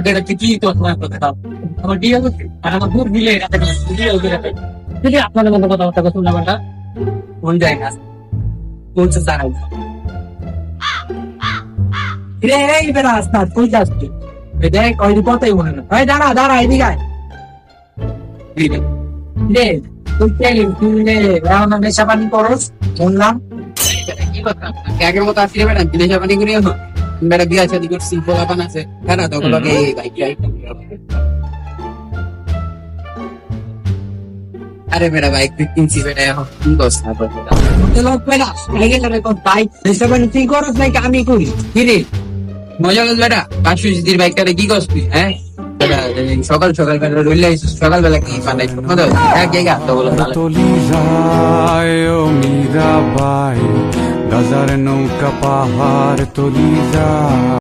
বেটা তুই কি তোর কথা আমার বিয়ে হচ্ছে আর আমার দুধ দিলে যদি আপনাদের মতো কথাবার্তা শুনলাম না কোন যায় না বলছে দাঁড়াই রে এই বেড়া আসতা কই যাস তুই দেখ ওই কথাই মনে না এই দাঁড়া দাঁড়া এদিকে আয় রে তুই তুই এখন নেশা পানি করস শুনলাম কি কথা আগের মতো আসলে বেটা নেশা পানি করিও না বেটা বিয়া শাদি করছি পোলাপান আছে হ্যাঁ না তখন লগে বাইক আরে বেটা বাইক কিনছি বেটা এখন কি করছ না লোক বেটা আগে কোন বাইক নেশা পানি তুই করস নাকি আমি করি কি রে মজা লাগল বেটা 500 বাইকটারে কি করছ তুই হ্যাঁ সকাল সকাল বেলা রইলে সকালবেলা কি বানাই এক জায়গা তো বলো তলি যায় ও মীরাবাই গাজার নৌকা পাহাড় তলি যায়।